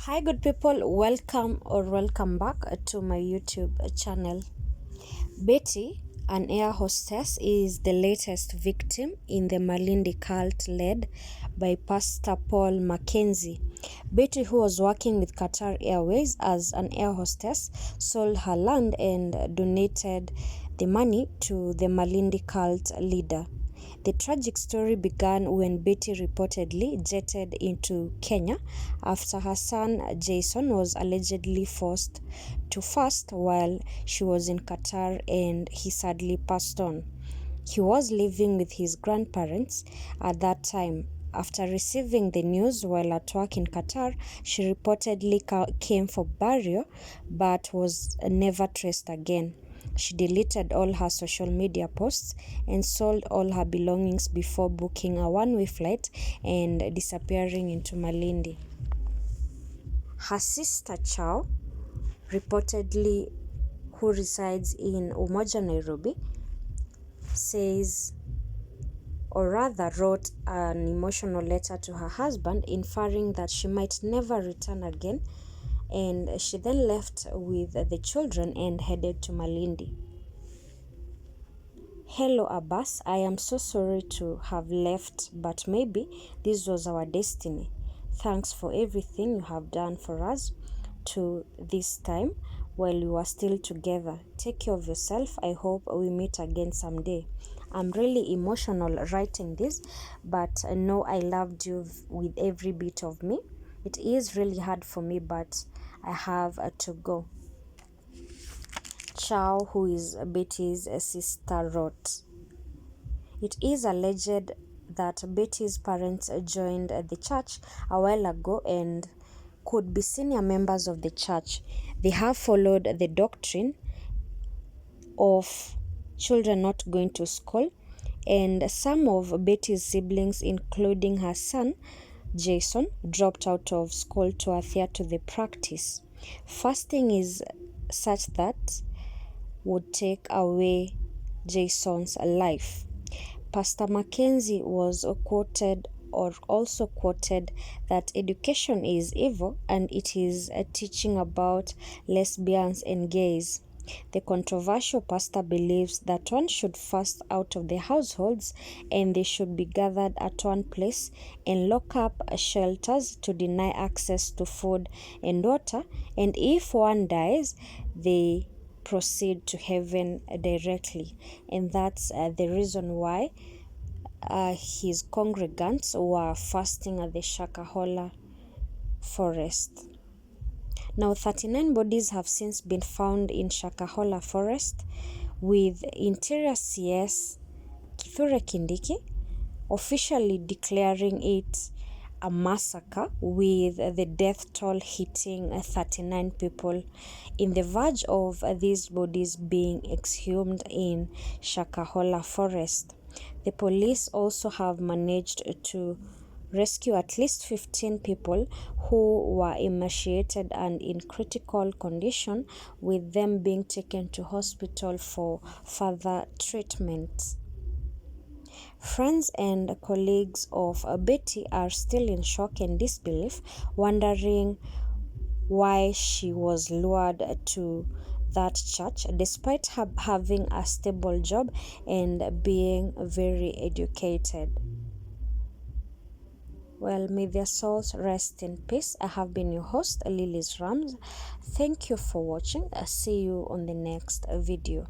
Hi good people, welcome back to my YouTube channel. Betty, an air hostess, is the latest victim in the Malindi cult led by Pastor MacKenzie. Betty, who was working with Qatar Airways as an air hostess, sold her land and donated the money to the Malindi cult leader. The tragic story began when Betty reportedly jetted into Kenya after her son Jason was allegedly forced to fast while she was in Qatar and he sadly passed on. He was living with his grandparents at that time. After receiving the news while at work in Qatar, she reportedly came for burial but was never traced again. She deleted all her social media posts and sold all her belongings before booking a one-way flight and disappearing into Malindi. Her sister Chow, reportedly who resides in Umoja, Nairobi, says, or rather wrote an emotional letter to her husband inferring that she might never return again, and she then left with the children and headed to Malindi. Hello Abbas, I am so sorry to have left, but maybe this was our destiny. Thanks for everything you have done for us to this time while we were still together. Take care of yourself. I hope we meet again someday. I'm really emotional writing this, but I know I loved you with every bit of me. It is really hard for me, but I have to go. Chow, who is Betty's sister, wrote, "It is alleged that Betty's parents joined the church a while ago and could be senior members of the church. They have followed the doctrine of children not going to school, and some of Betty's siblings, including her son Jason, dropped out of school to adhere to the practice. Fasting is such that would take away Jason's life." Pastor MacKenzie was also quoted that education is evil and it is teaching about lesbians and gays. The controversial pastor believes that one should fast out of their households and they should be gathered at one place and lock up shelters to deny access to food and water, and if one dies, they proceed to heaven directly. And that's the reason why his congregants were fasting at the Shakahola forest. Now 39 bodies have since been found in Shakahola forest, with Interior CS Kithure Kindiki officially declaring it a massacre, with the death toll hitting 39 people, in the verge of these bodies being exhumed in Shakahola forest. The police also have managed to rescue at least 15 people who were emaciated and in critical condition, with them being taken to hospital for further treatment. Friends and colleagues of Betty are still in shock and disbelief, wondering why she was lured to that church despite her having a stable job and being very educated. Well, may their souls rest in peace. I have been your host, Lily's Rams. Thank you for watching. I'll see you on the next video.